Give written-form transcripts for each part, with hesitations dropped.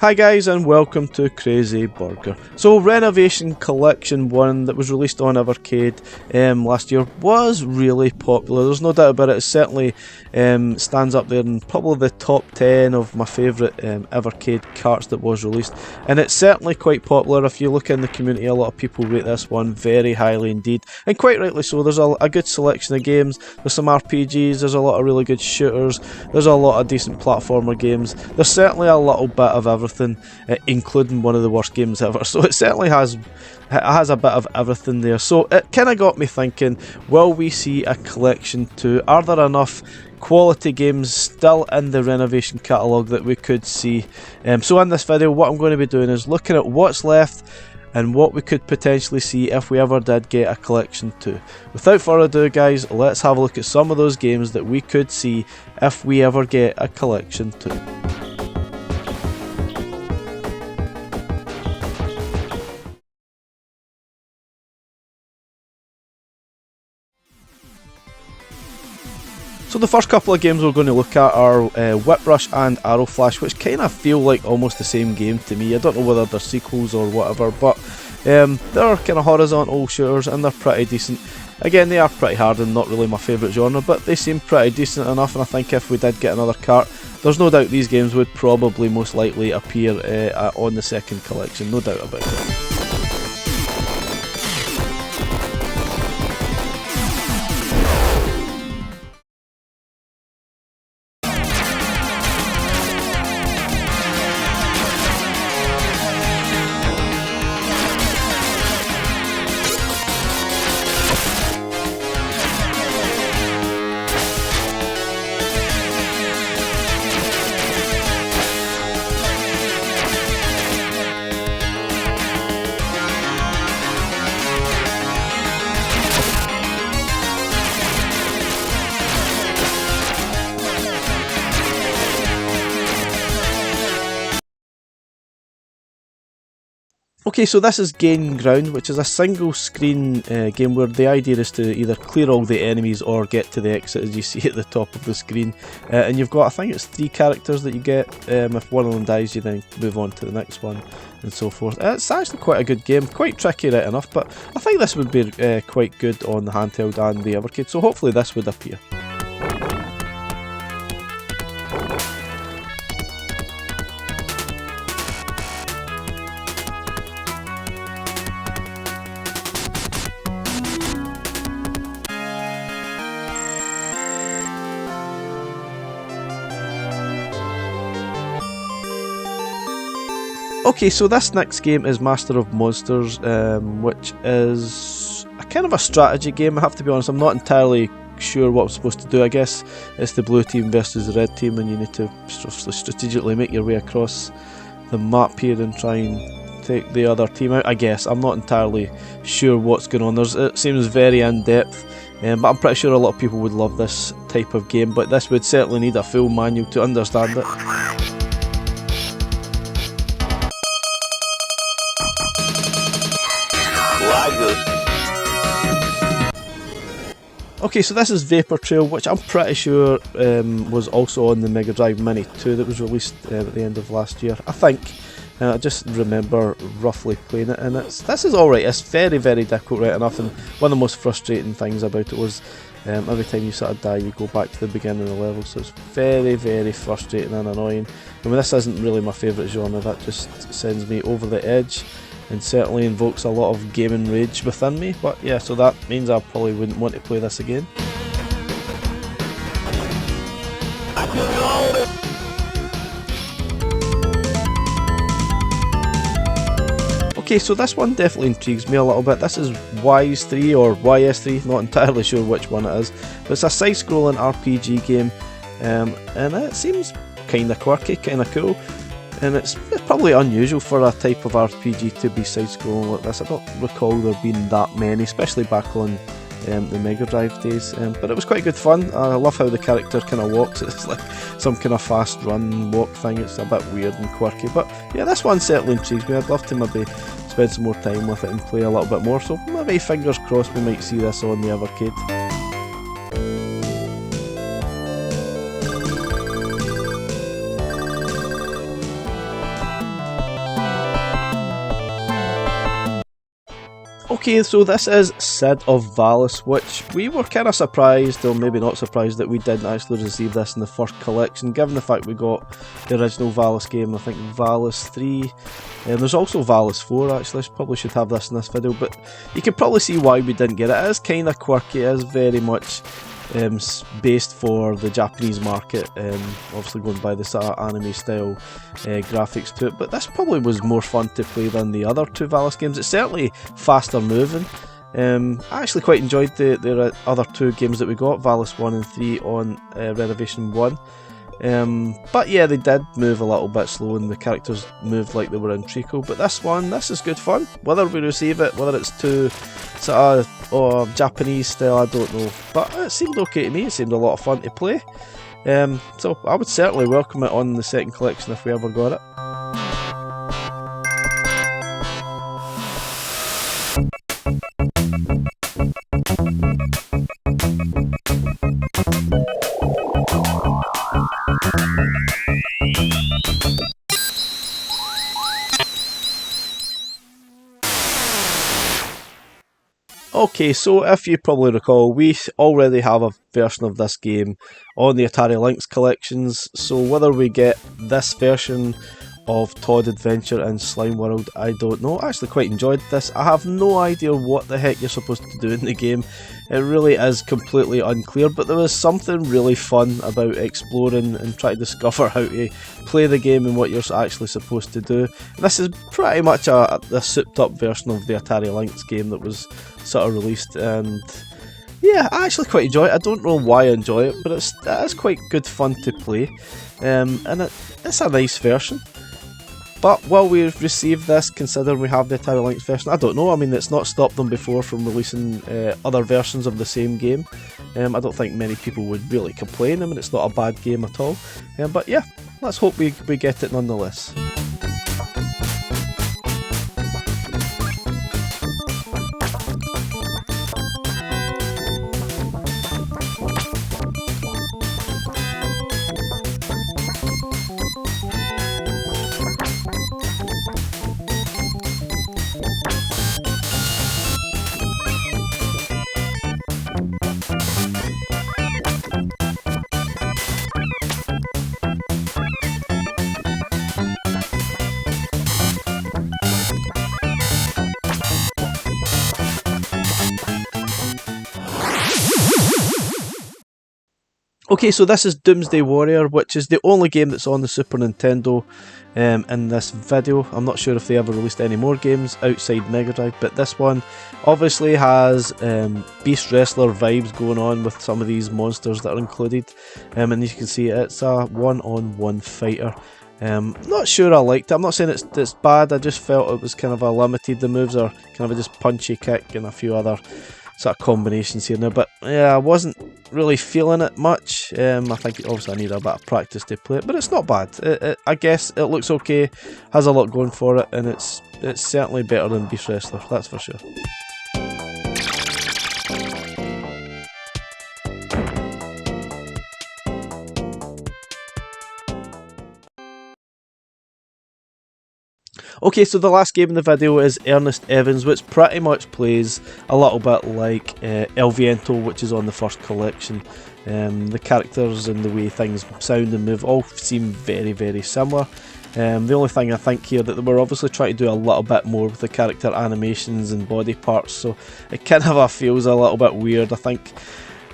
Hi guys and welcome to Crazy Burger. So Renovation Collection 1 that was released on Evercade last year was really popular, there's no doubt about it. It certainly stands up there in probably the top 10 of my favourite Evercade carts that was released, and it's certainly quite popular. If you look in the community, a lot of people rate this one very highly indeed, and quite rightly so. There's a good selection of games, there's some RPGs, there's a lot of really good shooters, there's a lot of decent platformer games, there's certainly a little bit of everything, including one of the worst games ever. So it certainly has a bit of everything there. So it kind of got me thinking, will we see a collection 2? Are there enough quality games still in the Renovation catalogue that we could see? So in this video, what I'm going to be doing is looking at what's left and what we could potentially see if we ever did get a collection 2. Without further ado guys, let's have a look at some of those games that we could see if we ever get a collection 2. So the first couple of games we're going to look at are Whip Rush and Arrow Flash, which kind of feel like almost the same game to me. I don't know whether they're sequels or whatever, but they're kind of horizontal shooters and they're pretty decent. Again, they are pretty hard and not really my favourite genre, but they seem pretty decent enough, and I think if we did get another cart, there's no doubt these games would probably most likely appear on the second collection, no doubt about it. Okay, so this is Gain Ground, which is a single screen game where the idea is to either clear all the enemies or get to the exit, as you see at the top of the screen. And you've got, I think it's 3 characters that you get. If one of them dies, you then move on to the next one and so forth. It's actually quite a good game, quite tricky right enough, but I think this would be quite good on the handheld and the Evercade, so hopefully this would appear. Okay, so this next game is Master of Monsters, which is a kind of a strategy game. I have to be honest, I'm not entirely sure what I'm supposed to do. I guess it's the blue team versus the red team, and you need to strategically make your way across the map here and try and take the other team out. I guess I'm not entirely sure what's going on. It seems very in-depth, but I'm pretty sure a lot of people would love this type of game, but this would certainly need a full manual to understand it. Okay, so this is Vapor Trail, which I'm pretty sure was also on the Mega Drive Mini 2 that was released at the end of last year, I think. I just remember roughly playing it, and this is alright. It's very, very difficult right enough, and one of the most frustrating things about it was every time you sort of die, you go back to the beginning of the level, so it's very, very frustrating and annoying. I mean, this isn't really my favourite genre, that just sends me over the edge and certainly invokes a lot of gaming rage within me, but yeah, so that means I probably wouldn't want to play this again. Okay, so this one definitely intrigues me a little bit. This is YS3 or YS3, not entirely sure which one it is, but it's a side-scrolling RPG game, and it seems kinda quirky, kinda cool. And it's probably unusual for a type of RPG to be side-scrolling like this. I don't recall there being that many, especially back on the Mega Drive days, but it was quite good fun. I love how the character kind of walks. It's like some kind of fast run walk thing. It's a bit weird and quirky, but yeah, this one certainly intrigues me. I'd love to maybe spend some more time with it and play a little bit more, so maybe fingers crossed we might see this on the Evercade. Okay, so this is Sid of Vallus, which we were kind of surprised, or maybe not surprised, that we didn't actually receive this in the first collection, given the fact we got the original Vallus game, I think Vallus 3, and there's also Vallus 4 actually. Probably should have this in this video, but you can probably see why we didn't get it. It is kind of quirky, it is very much based for the Japanese market, obviously going by the sort of anime style graphics to it, but this probably was more fun to play than the other two Vallus games. It's certainly faster moving. I actually quite enjoyed the other two games that we got, Vallus 1 and 3 on Renovation 1. But yeah, they did move a little bit slow and the characters moved like they were in treacle, but this is good fun. Whether we receive it, whether it's too sort of Japanese style, I don't know, but it seemed okay to me. It seemed a lot of fun to play, so I would certainly welcome it on the second collection if we ever got it. Okay, so if you probably recall, we already have a version of this game on the Atari Lynx collections, so whether we get this version of Todd Adventure in Slime World, I don't know. I actually quite enjoyed this. I have no idea what the heck you're supposed to do in the game. It really is completely unclear, but there was something really fun about exploring and trying to discover how to play the game and what you're actually supposed to do. This is pretty much a souped up version of the Atari Lynx game that was sort of released, and yeah, I actually quite enjoy it. I don't know why I enjoy it, but it is quite good fun to play, and it's a nice version. But will we receive this considering we have the Atari Lynx version? I don't know. I mean, it's not stopped them before from releasing other versions of the same game. I don't think many people would really complain. I mean, it's not a bad game at all. But yeah, let's hope we get it nonetheless. Okay, so this is Doomsday Warrior, which is the only game that's on the Super Nintendo in this video. I'm not sure if they ever released any more games outside Mega Drive, but this one obviously has Beast Wrestler vibes going on with some of these monsters that are included, and you can see it's a one-on-one fighter. Not sure I liked it. I'm not saying it's bad, I just felt it was kind of a limited. The moves are kind of a just punchy kick and a few other sort of combinations here now, but yeah, I wasn't really feeling it much. I think obviously I need a bit of practice to play it, but it's not bad. I guess it looks okay, has a lot going for it, and it's certainly better than Beast Wrestler, that's for sure. Okay, so the last game in the video is Ernest Evans, which pretty much plays a little bit like El Viento, which is on the first collection. The characters and the way things sound and move all seem very, very similar. The only thing I think here that they were obviously trying to do a little bit more with the character animations and body parts, so it kind of feels a little bit weird. I think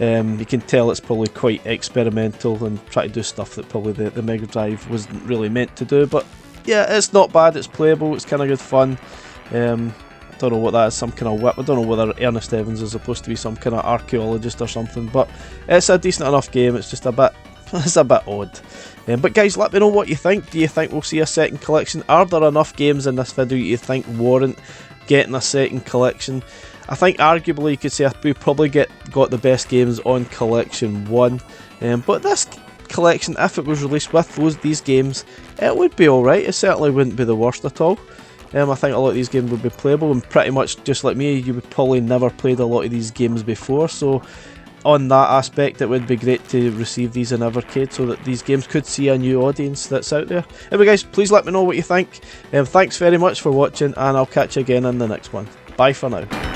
you can tell it's probably quite experimental and try to do stuff that probably the Mega Drive wasn't really meant to do, but yeah, it's not bad, it's playable, it's kind of good fun. I don't know what that is, some kind of whip. I don't know whether Ernest Evans is supposed to be some kind of archaeologist or something, but it's a decent enough game. It's just a bit odd. But guys, let me know what you think. Do you think we'll see a second collection? Are there enough games in this video you think warrant getting a second collection? I think arguably you could say we probably got the best games on collection 1, but this collection, if it was released with these games, it would be alright. It certainly wouldn't be the worst at all. I think a lot of these games would be playable, and pretty much just like me, you would probably never played a lot of these games before, so on that aspect it would be great to receive these in Evercade so that these games could see a new audience that's out there. Anyway guys, please let me know what you think. Thanks very much for watching, and I'll catch you again in the next one. Bye for now.